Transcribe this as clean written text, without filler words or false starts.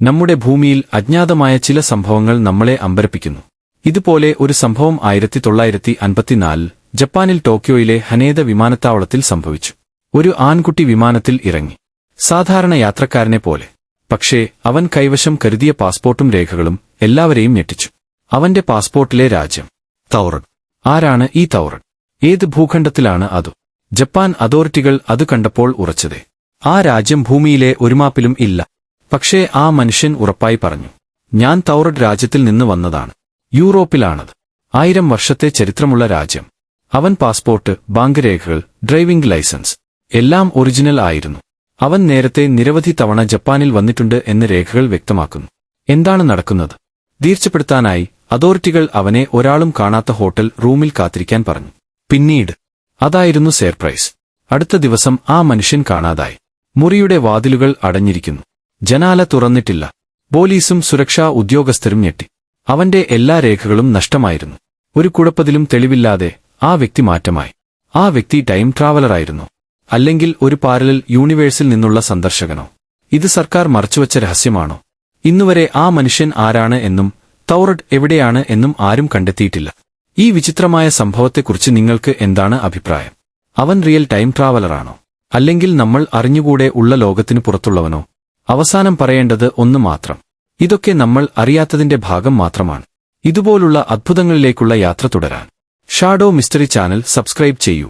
നമ്മുടെ ഭൂമിയിൽ അജ്ഞാതമായ ചില സംഭവങ്ങൾ നമ്മളെ അമ്പരപ്പിക്കുന്നു. ഇതുപോലെ ഒരു സംഭവം 1954 ജപ്പാനിൽ ടോക്കിയോയിലെ ഹനേദ വിമാനത്താവളത്തിൽ സംഭവിച്ചു. ഒരു ആൺകുട്ടി വിമാനത്തിൽ ഇറങ്ങി, സാധാരണ യാത്രക്കാരനെ പോലെ. പക്ഷേ അവൻ കൈവശം കരുതിയ പാസ്പോർട്ടും രേഖകളും എല്ലാവരെയും ഞെട്ടിച്ചു. അവന്റെ പാസ്പോർട്ടിലെ രാജ്യം തൗറഡ്. ആരാണ് ഈ തൗറഡ്? ഏത് ഭൂഖണ്ഡത്തിലാണ് അത്? ജപ്പാൻ അതോറിറ്റികൾ അത് കണ്ടപ്പോൾ ഉറച്ചതേ. ആ രാജ്യം ഭൂമിയിലെ ഒരു മാപ്പിലും ഇല്ല. പക്ഷേ ആ മനുഷ്യൻ ഉറപ്പായി പറഞ്ഞു, ഞാൻ തൗറഡ് രാജ്യത്തിൽ നിന്ന് വന്നതാണ്. യൂറോപ്പിലാണത്. 1000 വർഷത്തെ ചരിത്രമുള്ള രാജ്യം. അവൻ പാസ്പോർട്ട്, ബാങ്ക് രേഖകൾ, ഡ്രൈവിംഗ് ലൈസൻസ് എല്ലാം ഒറിജിനൽ ആയിരുന്നു. അവൻ നേരത്തെ നിരവധി തവണ ജപ്പാനിൽ വന്നിട്ടുണ്ട് എന്ന് രേഖകൾ വ്യക്തമാക്കുന്നു. എന്താണ് നടക്കുന്നത്? തീർച്ചപ്പെടുത്താനായി അതോറിറ്റികൾ അവനെ ഒരാളും കാണാത്ത ഹോട്ടൽ റൂമിൽ കാത്തിരിക്കാൻ പറഞ്ഞു. പിന്നീട് അതായിരുന്നു സർപ്രൈസ്. അടുത്ത ദിവസം ആ മനുഷ്യൻ കാണാതായി. മുറിയുടെ വാതിലുകൾ അടഞ്ഞിരിക്കുന്നു. ജനാല തുറന്നിട്ടില്ല. പോലീസും സുരക്ഷാ ഉദ്യോഗസ്ഥരും ഞെട്ടി. അവന്റെ എല്ലാ രേഖകളും നഷ്ടമായിരുന്നു. ഒരു കുഴപ്പത്തിലും തെളിവില്ലാതെ ആ വ്യക്തി മാറ്റമായി. ആ വ്യക്തി ടൈം ട്രാവലറായിരുന്നു, അല്ലെങ്കിൽ ഒരു പാരലൽ യൂണിവേഴ്സിൽ നിന്നുള്ള സന്ദർശകനോ? ഇത് സർക്കാർ മറച്ചുവച്ച രഹസ്യമാണോ? ഇന്നുവരെ ആ മനുഷ്യൻ ആരാണ് എന്നും തൗറഡ് എവിടെയാണ് എന്നും ആരും കണ്ടെത്തിയിട്ടില്ല. ഈ വിചിത്രമായ സംഭവത്തെക്കുറിച്ച് നിങ്ങൾക്ക് എന്താണ് അഭിപ്രായം? അവൻ റിയൽ ടൈം ട്രാവലറാണോ, അല്ലെങ്കിൽ നമ്മൾ അറിഞ്ഞുകൂടെ ഉള്ള ലോകത്തിനു പുറത്തുള്ളവനോ? അവസാനം പറയേണ്ടത് ഒന്ന് മാത്രം: ഇതൊക്കെ നമ്മൾ അറിയാത്തതിന്റെ ഭാഗം മാത്രമാണ്. ഇതുപോലുള്ള അത്ഭുതങ്ങളിലേക്കുള്ള യാത്ര തുടരാൻ ഷാഡോ മിസ്റ്ററി ചാനൽ സബ്സ്ക്രൈബ് ചെയ്യൂ.